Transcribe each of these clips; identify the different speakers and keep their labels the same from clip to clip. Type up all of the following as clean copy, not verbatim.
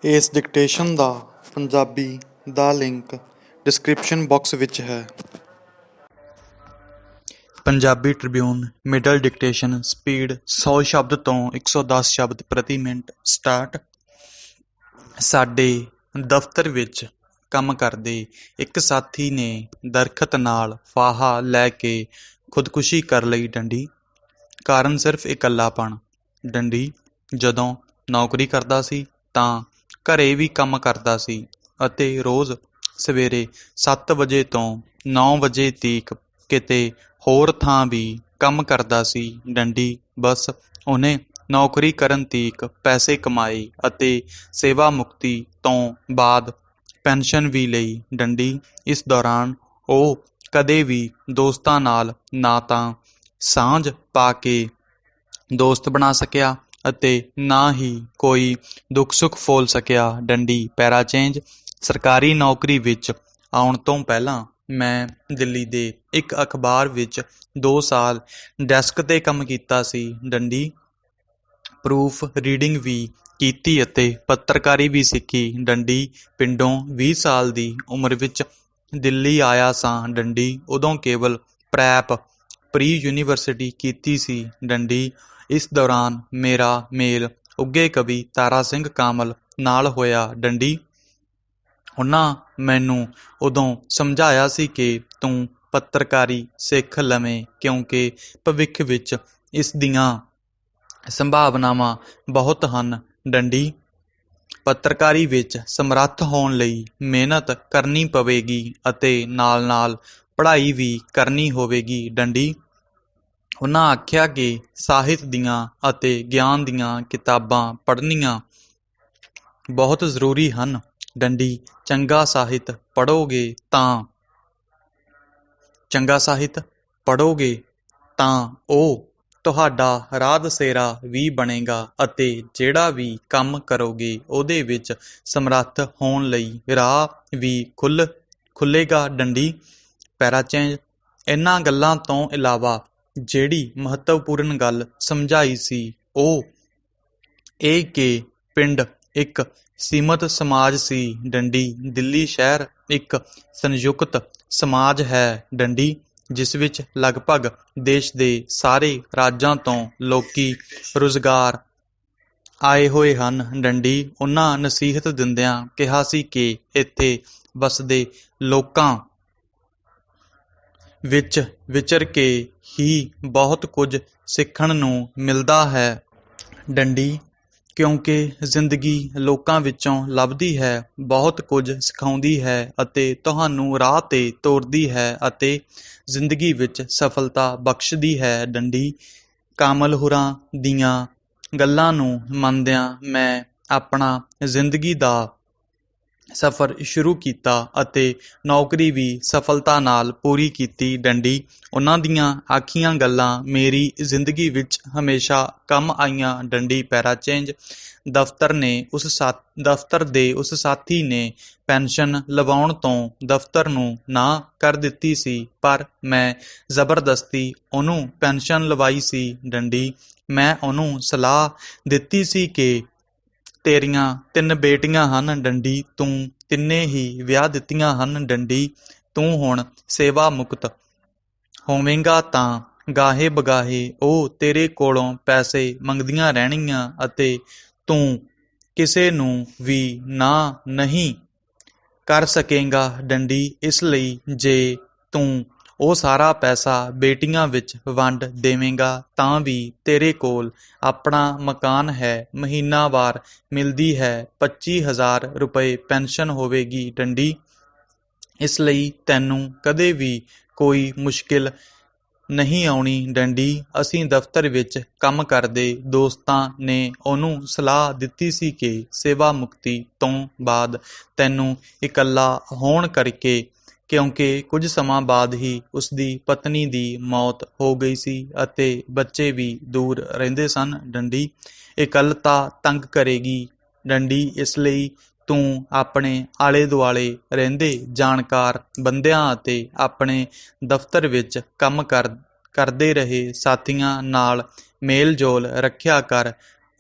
Speaker 1: ਇਸ ਡਿਕਟੇਸ਼ਨ ਦਾ ਪੰਜਾਬੀ ਦਾ link description box ਵਿੱਚ ਹੈ। Punjabi Tribune middle dictation speed 100 ਸ਼ਬਦ ਤੋਂ 110 ਸ਼ਬਦ ਪ੍ਰਤੀ ਮਿੰਟ ਸਟਾਰਟ। ਸਾਡੇ ਦਫ਼ਤਰ ਵਿੱਚ ਕੰਮ ਕਰਦੇ ਇੱਕ ਸਾਥੀ ਨੇ ਦਰਖਤ ਨਾਲ ਫਾਹਾ ਲੈ ਕੇ ਖੁਦਕੁਸ਼ੀ ਕਰ ਲਈ। ਡੰਡੀ ਕਾਰਨ ਸਿਰਫ ਇਕੱਲਾਪਣ। ਡੰਡੀ ਜਦੋਂ ਨੌਕਰੀ ਕਰਦਾ ਸੀ ਤਾਂ ਘਰੇ ਵੀ ਕੰਮ ਕਰਦਾ ਸੀ ਅਤੇ ਰੋਜ਼ ਸਵੇਰੇ 7 ਵਜੇ ਤੋਂ 9 ਵਜੇ ਤੀਕ ਕਿਤੇ ਹੋਰ ਥਾਂ ਵੀ ਕੰਮ ਕਰਦਾ ਸੀ। ਡੰਡੀ ਬਸ ਉਹਨੇ ਨੌਕਰੀ ਕਰਨ ਤੀਕ ਪੈਸੇ ਕਮਾਏ ਅਤੇ ਸੇਵਾ ਮੁਕਤੀ ਤੋਂ ਬਾਅਦ ਪੈਨਸ਼ਨ ਵੀ ਲਈ। ਡੰਡੀ ਇਸ ਦੌਰਾਨ ਉਹ ਕਦੇ ਵੀ ਦੋਸਤਾਂ ਨਾਲ ਨਾ ਤਾਂ ਸਾਂਝ ਪਾ ਕੇ ਦੋਸਤ ਬਣਾ ਸਕਿਆ ਅਤੇ ਨਾ ਹੀ ਕੋਈ ਦੁੱਖ ਸੁੱਖ ਫੋਲ ਸਕਿਆ। ਡੰਡੀ ਪੈਰਾਚੇਂਜ ਸਰਕਾਰੀ ਨੌਕਰੀ ਵਿੱਚ ਆਉਣ ਤੋਂ ਪਹਿਲਾਂ ਮੈਂ ਦਿੱਲੀ ਦੇ ਇੱਕ ਅਖਬਾਰ ਵਿੱਚ 2 ਸਾਲ ਡੈਸਕ 'ਤੇ ਕੰਮ ਕੀਤਾ ਸੀ। ਡੰਡੀ ਪ੍ਰੂਫ ਰੀਡਿੰਗ ਵੀ ਕੀਤੀ ਅਤੇ ਪੱਤਰਕਾਰੀ ਵੀ ਸਿੱਖੀ। ਡੰਡੀ ਪਿੰਡੋਂ 20 ਸਾਲ ਦੀ ਉਮਰ ਵਿੱਚ ਦਿੱਲੀ ਆਇਆ ਸਾਂ। ਡੰਡੀ ਉਦੋਂ ਕੇਵਲ ਪ੍ਰੈਪ ਪ੍ਰੀ ਯੂਨੀਵਰਸਿਟੀ ਕੀਤੀ ਸੀ। ਡੰਡੀ ਇਸ ਦੌਰਾਨ ਮੇਰਾ ਮੇਲ ਉੱਘੇ ਕਵੀ ਤਾਰਾ ਸਿੰਘ ਕਾਮਲ ਨਾਲ ਹੋਇਆ। ਡੰਡੀ ਉਹਨਾਂ ਮੈਨੂੰ ਉਦੋਂ ਸਮਝਾਇਆ ਸੀ ਕਿ ਤੂੰ ਪੱਤਰਕਾਰੀ ਸਿੱਖ ਲਵੇਂ ਕਿਉਂਕਿ ਭਵਿੱਖ ਵਿੱਚ ਇਸ ਦੀਆਂ ਸੰਭਾਵਨਾਵਾਂ ਬਹੁਤ ਹਨ। ਡੰਡੀ ਪੱਤਰਕਾਰੀ ਵਿੱਚ ਸਮਰੱਥ ਹੋਣ ਲਈ ਮਿਹਨਤ ਕਰਨੀ ਪਵੇਗੀ ਅਤੇ ਨਾਲ-ਨਾਲ ਪੜ੍ਹਾਈ ਵੀ ਕਰਨੀ ਹੋਵੇਗੀ। ਡੰਡੀ ਉਹਨਾਂ ਆਖਿਆ ਕਿ ਸਾਹਿਤ ਦੀਆਂ ਅਤੇ ਗਿਆਨ ਦੀਆਂ ਕਿਤਾਬਾਂ ਪੜ੍ਹਨੀਆਂ ਬਹੁਤ ਜ਼ਰੂਰੀ ਹਨ। ਡੰਡੀ ਚੰਗਾ ਸਾਹਿਤ ਪੜ੍ਹੋਗੇ ਤਾਂ ਉਹ ਤੁਹਾਡਾ ਰਾਹ ਦਸੇਰਾ ਵੀ ਬਣੇਗਾ ਅਤੇ ਜਿਹੜਾ ਵੀ ਕੰਮ ਕਰੋਗੇ ਉਹਦੇ ਵਿੱਚ ਸਮਰੱਥ ਹੋਣ ਲਈ ਰਾਹ ਵੀ ਖੁੱਲ੍ਹੇਗਾ। ਡੰਡੀ ਪੈਰਾਚੇਂਜ ਇਹਨਾਂ ਗੱਲਾਂ ਤੋਂ ਇਲਾਵਾ ਜਿਹੜੀ ਮਹੱਤਵਪੂਰਨ ਗੱਲ ਸਮਝਾਈ ਸੀ ਉਹ ਇਹ ਕਿ ਪਿੰਡ ਇੱਕ ਸੀਮਤ ਸਮਾਜ ਸੀ। ਡੰਡੀ ਦਿੱਲੀ ਸ਼ਹਿਰ ਇੱਕ ਸੰਯੁਕਤ ਸਮਾਜ ਹੈ। ਡੰਡੀ ਜਿਸ ਵਿੱਚ ਲਗਭਗ ਦੇਸ਼ ਦੇ ਸਾਰੇ ਰਾਜਾਂ ਤੋਂ ਲੋਕੀ ਰੁਜ਼ਗਾਰ ਆਏ ਹੋਏ ਹਨ। ਡੰਡੀ ਉਹਨਾਂ ਨਸੀਹਤ ਦਿੰਦਿਆਂ ਕਿਹਾ ਸੀ ਕਿ ਇੱਥੇ ਵਸਦੇ ਲੋਕਾਂ ਵਿੱਚ ਵਿਚਰ ਕੇ ਹੀ ਬਹੁਤ ਕੁਝ ਸਿੱਖਣ ਨੂੰ ਮਿਲਦਾ ਹੈ। ਡੰਡੀ ਕਿਉਂਕਿ ਜ਼ਿੰਦਗੀ ਲੋਕਾਂ ਵਿੱਚੋਂ ਲੱਭਦੀ ਹੈ, ਬਹੁਤ ਕੁਝ ਸਿਖਾਉਂਦੀ ਹੈ ਅਤੇ ਤੁਹਾਨੂੰ ਰਾਹ 'ਤੇ ਤੋਰਦੀ ਹੈ ਅਤੇ ਜ਼ਿੰਦਗੀ ਵਿੱਚ ਸਫਲਤਾ ਬਖਸ਼ਦੀ ਹੈ। ਡੰਡੀ ਕਾਮਲ ਹੁਰਾਂ ਦੀਆਂ ਗੱਲਾਂ ਨੂੰ ਮੰਨਦਿਆਂ ਮੈਂ ਆਪਣਾ ਜ਼ਿੰਦਗੀ ਦਾ ਸਫ਼ਰ ਸ਼ੁਰੂ ਕੀਤਾ ਅਤੇ ਨੌਕਰੀ ਵੀ ਸਫਲਤਾ ਨਾਲ ਪੂਰੀ ਕੀਤੀ। ਡੰਡੀ ਉਹਨਾਂ ਦੀਆਂ ਆਖੀਆਂ ਗੱਲਾਂ ਮੇਰੀ ਜ਼ਿੰਦਗੀ ਵਿੱਚ ਹਮੇਸ਼ਾ ਕੰਮ ਆਈਆਂ। ਡੰਡੀ ਪੈਰਾਚੇਂਜ ਦਫ਼ਤਰ ਦੇ ਉਸ ਸਾਥੀ ਨੇ ਪੈਨਸ਼ਨ ਲਵਾਉਣ ਤੋਂ ਦਫ਼ਤਰ ਨੂੰ ਨਾਂਹ ਕਰ ਦਿੱਤੀ ਸੀ ਪਰ ਮੈਂ ਜ਼ਬਰਦਸਤੀ ਉਹਨੂੰ ਪੈਨਸ਼ਨ ਲਵਾਈ ਸੀ। ਡੰਡੀ ਮੈਂ ਉਹਨੂੰ ਸਲਾਹ ਦਿੱਤੀ ਸੀ ਕਿ ਤੇਰੀਆਂ 3 ਬੇਟੀਆਂ ਹਨ। ਡੰਡੀ ਤੂੰ ਤਿੰਨੇ ਹੀ ਵਿਆਹ ਦਿੱਤੀਆਂ ਹਨ। ਡੰਡੀ ਤੂੰ ਹੁਣ ਸੇਵਾ ਮੁਕਤ ਹੋਵੇਂਗਾ ਤਾਂ ਗਾਹੇ ਬਗਾਹੇ ਉਹ ਤੇਰੇ ਕੋਲੋਂ ਪੈਸੇ ਮੰਗਦੀਆਂ ਰਹਿਣਗੀਆਂ ਅਤੇ ਤੂੰ ਕਿਸੇ ਨੂੰ ਵੀ ਨਾ ਨਹੀਂ ਕਰ ਸਕੇਂਗਾ। ਡੰਡੀ ਇਸ ਲਈ ਜੇ ਤੂੰ ਉਹ ਸਾਰਾ ਪੈਸਾ ਬੇਟੀਆਂ ਵਿੱਚ ਵੰਡ ਦੇਵੇਂਗਾ ਤਾਂ ਵੀ ਤੇਰੇ ਕੋਲ ਆਪਣਾ ਮਕਾਨ ਹੈ, ਮਹੀਨਾਵਾਰ ਮਿਲਦੀ ਹੈ 25,000 ਰੁਪਏ ਪੈਨਸ਼ਨ ਹੋਵੇਗੀ। ਡੰਡੀ ਇਸ ਲਈ ਤੈਨੂੰ ਕਦੇ ਵੀ ਕੋਈ ਮੁਸ਼ਕਿਲ ਨਹੀਂ ਆਉਣੀ। ਡੰਡੀ ਅਸੀਂ ਦਫ਼ਤਰ ਵਿੱਚ ਕੰਮ ਕਰਦੇ ਦੋਸਤਾਂ ਨੇ ਉਹਨੂੰ ਸਲਾਹ ਦਿੱਤੀ ਸੀ ਕਿ ਸੇਵਾ ਮੁਕਤੀ ਤੋਂ ਬਾਅਦ ਤੈਨੂੰ ਇਕੱਲਾ ਹੋਣ ਕਰਕੇ ਕਿਉਂਕਿ ਕੁਝ ਸਮਾਂ ਬਾਅਦ ਹੀ ਉਸਦੀ ਪਤਨੀ ਦੀ ਮੌਤ ਹੋ ਗਈ ਸੀ ਅਤੇ ਬੱਚੇ ਵੀ ਦੂਰ ਰਹਿੰਦੇ ਸਨ। ਡੰਡੀ ਇਕੱਲਤਾ ਤੰਗ ਕਰੇਗੀ। ਡੰਡੀ ਇਸ ਲਈ ਤੂੰ ਆਪਣੇ ਆਲੇ ਦੁਆਲੇ ਰਹਿੰਦੇ ਜਾਣਕਾਰ ਬੰਦਿਆਂ ਅਤੇ ਆਪਣੇ ਦਫ਼ਤਰ ਵਿੱਚ ਕੰਮ ਕਰਦੇ ਰਹੇ ਸਾਥੀਆਂ ਨਾਲ ਮੇਲ ਜੋਲ ਰੱਖਿਆ ਕਰ।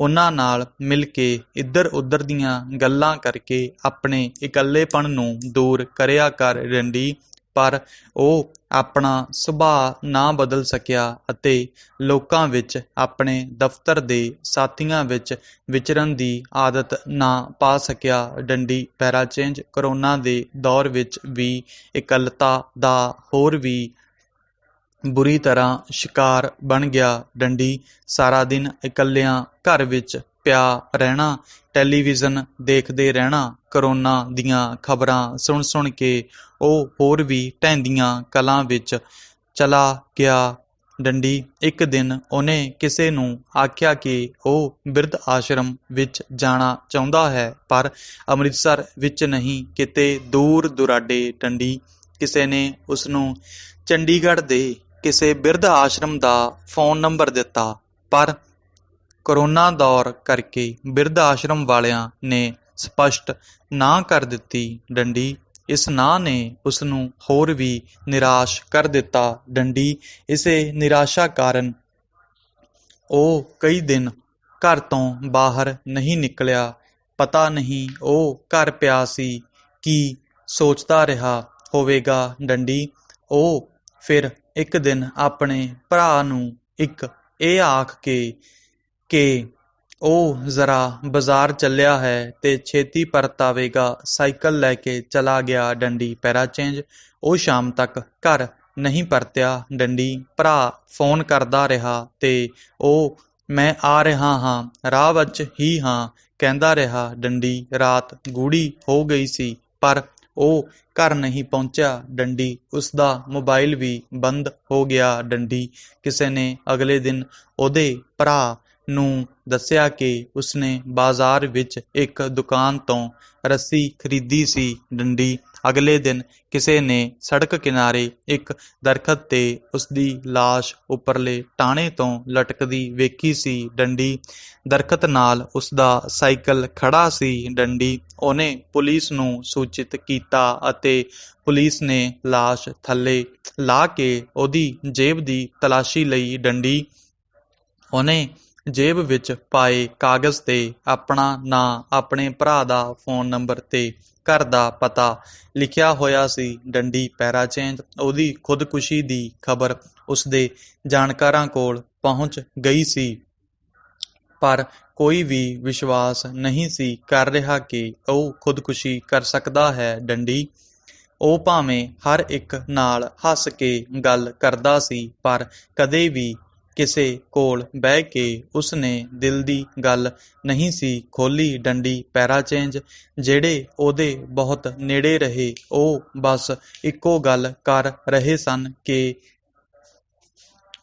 Speaker 1: ਉਹਨਾਂ ਨਾਲ ਮਿਲ ਕੇ ਇੱਧਰ ਉੱਧਰ ਦੀਆਂ ਗੱਲਾਂ ਕਰਕੇ ਆਪਣੇ ਇਕੱਲੇਪਣ ਨੂੰ ਦੂਰ ਕਰਿਆ ਕਰ ਡੰਡੀ। ਪਰ ਉਹ ਆਪਣਾ ਸੁਭਾਅ ਨਾ ਬਦਲ ਸਕਿਆ ਅਤੇ ਲੋਕਾਂ ਵਿੱਚ ਆਪਣੇ ਦਫ਼ਤਰ ਦੇ ਸਾਥੀਆਂ ਵਿੱਚ ਵਿਚਰਨ ਦੀ ਆਦਤ ਨਾ ਪਾ ਸਕਿਆ ਡੰਡੀ। ਪੈਰਾਚੇਂਜ ਕਰੋਨਾ ਦੇ ਦੌਰ ਵਿੱਚ ਵੀ ਇਕੱਲਤਾ ਦਾ ਹੋਰ ਵੀ ਬੁਰੀ ਤਰ੍ਹਾਂ ਸ਼ਿਕਾਰ ਬਣ ਗਿਆ ਡੰਡੀ। ਸਾਰਾ ਦਿਨ ਇਕੱਲਿਆਂ ਘਰ ਵਿੱਚ ਪਿਆ ਰਹਿਣਾ, ਟੈਲੀਵਿਜ਼ਨ ਦੇਖਦੇ ਰਹਿਣਾ, ਕਰੋਨਾ ਦੀਆਂ ਖ਼ਬਰਾਂ ਸੁਣ ਸੁਣ ਕੇ ਉਹ ਹੋਰ ਵੀ ਢਹਿੰਦੀਆਂ ਕਲਾਂ ਵਿੱਚ ਚਲਾ ਗਿਆ ਡੰਡੀ। ਇੱਕ ਦਿਨ ਉਹਨੇ ਕਿਸੇ ਨੂੰ ਆਖਿਆ ਕਿ ਉਹ ਬਿਰਧ ਆਸ਼ਰਮ ਵਿੱਚ ਜਾਣਾ ਚਾਹੁੰਦਾ ਹੈ, ਪਰ ਅੰਮ੍ਰਿਤਸਰ ਵਿੱਚ ਨਹੀਂ, ਕਿਤੇ ਦੂਰ ਦੁਰਾਡੇ ਡੰਡੀ। ਕਿਸੇ ਨੇ ਉਸਨੂੰ ਚੰਡੀਗੜ੍ਹ ਦੇ ਕਿਸੇ ਬਿਰਧ ਆਸ਼ਰਮ ਦਾ ਫ਼ੋਨ ਨੰਬਰ ਦਿੱਤਾ, ਪਰ ਕਰੋਨਾ ਦੌਰ ਕਰਕੇ ਬਿਰਧ ਆਸ਼ਰਮ ਵਾਲਿਆਂ ਨੇ ਸਪਸ਼ਟ ਨਾਂਹ ਕਰ ਦਿੱਤੀ ਡੰਡੀ। ਇਸ ਨਾਂਹ ਨੇ ਉਸਨੂੰ ਹੋਰ ਵੀ ਨਿਰਾਸ਼ ਕਰ ਦਿੱਤਾ ਡੰਡੀ। ਇਸੇ ਨਿਰਾਸ਼ਾ ਕਾਰਨ ਉਹ ਕਈ ਦਿਨ ਘਰ ਤੋਂ ਬਾਹਰ ਨਹੀਂ ਨਿਕਲਿਆ। ਪਤਾ ਨਹੀਂ ਉਹ ਘਰ ਪਿਆ ਸੀ ਕੀ ਸੋਚਦਾ ਰਿਹਾ ਹੋਵੇਗਾ ਡੰਡੀ। ਉਹ ਫਿਰ ਇੱਕ ਦਿਨ ਆਪਣੇ ਭਰਾ ਨੂੰ ਇਹ ਆਖ ਕੇ ਕਿ ਉਹ ਜ਼ਰਾ ਬਾਜ਼ਾਰ ਚੱਲਿਆ ਹੈ ਤੇ ਛੇਤੀ ਪਰਤ ਆਵੇਗਾ, ਸਾਈਕਲ ਲੈ ਕੇ ਚਲਾ ਗਿਆ ਡੰਡੀ। ਪੈਰਾਚੇਂਜ ਉਹ ਸ਼ਾਮ ਤੱਕ ਘਰ ਨਹੀਂ ਪਰਤਿਆ ਡੰਡੀ। ਭਰਾ ਫ਼ੋਨ ਕਰਦਾ ਰਿਹਾ ਤੇ ਉਹ ਮੈਂ ਆ ਰਿਹਾ ਹਾਂ, ਰਾਹ ਵਿੱਚ ਹੀ ਹਾਂ ਕਹਿੰਦਾ ਰਿਹਾ ਡੰਡੀ। ਰਾਤ ਗੂੜੀ ਹੋ ਗਈ ਸੀ ਪਰ ਉਹ ਘਰ ਨਹੀਂ ਪਹੁੰਚਿਆ ਡੰਡੀ। ਉਸਦਾ ਮੋਬਾਈਲ ਵੀ ਬੰਦ ਹੋ ਗਿਆ ਡੰਡੀ। ਕਿਸੇ ਨੇ ਅਗਲੇ ਦਿਨ ਉਹਦੇ ਭਰਾ ਨੂੰ ਦੱਸਿਆ ਕਿ ਉਸਨੇ ਬਾਜ਼ਾਰ ਵਿੱਚ ਇੱਕ ਦੁਕਾਨ ਤੋਂ ਰੱਸੀ ਖਰੀਦੀ ਸੀ ਡੰਡੀ। ਅਗਲੇ ਦਿਨ ਕਿਸੇ ਨੇ ਸੜਕ ਕਿਨਾਰੇ ਇੱਕ ਦਰਖਤ 'ਤੇ ਉਸਦੀ ਲਾਸ਼ ਉੱਪਰਲੇ ਟਾਹਣੇ ਤੋਂ ਲਟਕਦੀ ਵੇਖੀ ਸੀ ਡੰਡੀ। ਦਰਖਤ ਨਾਲ ਉਸਦਾ ਸਾਈਕਲ ਖੜ੍ਹਾ ਸੀ ਡੰਡੀ। ਉਹਨੇ ਪੁਲਿਸ ਨੂੰ ਸੂਚਿਤ ਕੀਤਾ ਅਤੇ ਪੁਲਿਸ ਨੇ ਲਾਸ਼ ਥੱਲੇ ਲਾ ਕੇ ਉਹਦੀ ਜੇਬ ਦੀ ਤਲਾਸ਼ੀ ਲਈ ਡੰਡੀ। ਉਹਨੇ ਜੇਬ ਵਿੱਚ ਪਾਏ ਕਾਗਜ਼ 'ਤੇ ਆਪਣਾ ਨਾਂ, ਆਪਣੇ ਭਰਾ ਦਾ ਫ਼ੋਨ ਨੰਬਰ ਤੇ ਘਰ ਦਾ ਪਤਾ ਲਿਖਿਆ ਹੋਇਆ ਸੀ ਡੰਡੀ। ਪੈਰਾਚੇਂਜ ਉਹਦੀ ਖੁਦਕੁਸ਼ੀ ਦੀ ਖ਼ਬਰ ਉਸਦੇ ਜਾਣਕਾਰਾਂ ਕੋਲ ਪਹੁੰਚ ਗਈ ਸੀ, ਪਰ ਕੋਈ ਵੀ ਵਿਸ਼ਵਾਸ ਨਹੀਂ ਸੀ ਕਰ ਰਿਹਾ ਕਿ ਉਹ ਖੁਦਕੁਸ਼ੀ ਕਰ ਸਕਦਾ ਹੈ ਡੰਡੀ। ਉਹ ਭਾਵੇਂ ਹਰ ਇੱਕ ਨਾਲ ਹੱਸ ਕੇ ਗੱਲ ਕਰਦਾ ਸੀ, ਪਰ ਕਦੇ ਵੀ ਕਿਸੇ ਕੋਲ ਬਹਿ ਕੇ ਉਸਨੇ ਦਿਲ ਦੀ ਗੱਲ ਨਹੀਂ ਸੀ ਖੋਲ੍ਹੀ ਡੰਡੀ। ਪੈਰਾਚੇਂਜ ਜਿਹੜੇ ਉਹਦੇ ਬਹੁਤ ਨੇੜੇ ਰਹੇ, ਉਹ ਬਸ ਇੱਕੋ ਗੱਲ ਕਰ ਰਹੇ ਸਨ ਕਿ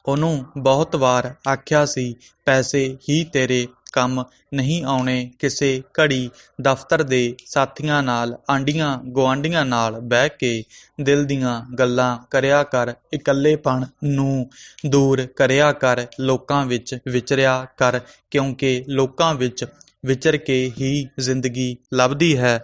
Speaker 1: ਉਹਨੂੰ ਬਹੁਤ ਵਾਰ ਆਖਿਆ ਸੀ, ਪੈਸੇ ਹੀ ਤੇਰੇ ਕੰਮ ਨਹੀਂ ਆਉਣੇ। ਕਿਸੇ ਘੜੀ ਦਫ਼ਤਰ ਦੇ ਸਾਥੀਆਂ ਨਾਲ, ਆਂਢੀਆਂ ਗੁਆਂਢੀਆਂ ਨਾਲ ਬਹਿ ਕੇ ਦਿਲ ਦੀਆਂ ਗੱਲਾਂ ਕਰਿਆ ਕਰ, ਇਕੱਲੇਪਣ ਨੂੰ ਦੂਰ ਕਰਿਆ ਕਰ, ਲੋਕਾਂ ਵਿੱਚ ਵਿਚਰਿਆ ਕਰ, ਕਿਉਂਕਿ ਲੋਕਾਂ ਵਿੱਚ ਵਿਚਰ ਕੇ ਹੀ ਜ਼ਿੰਦਗੀ ਲੱਭਦੀ ਹੈ।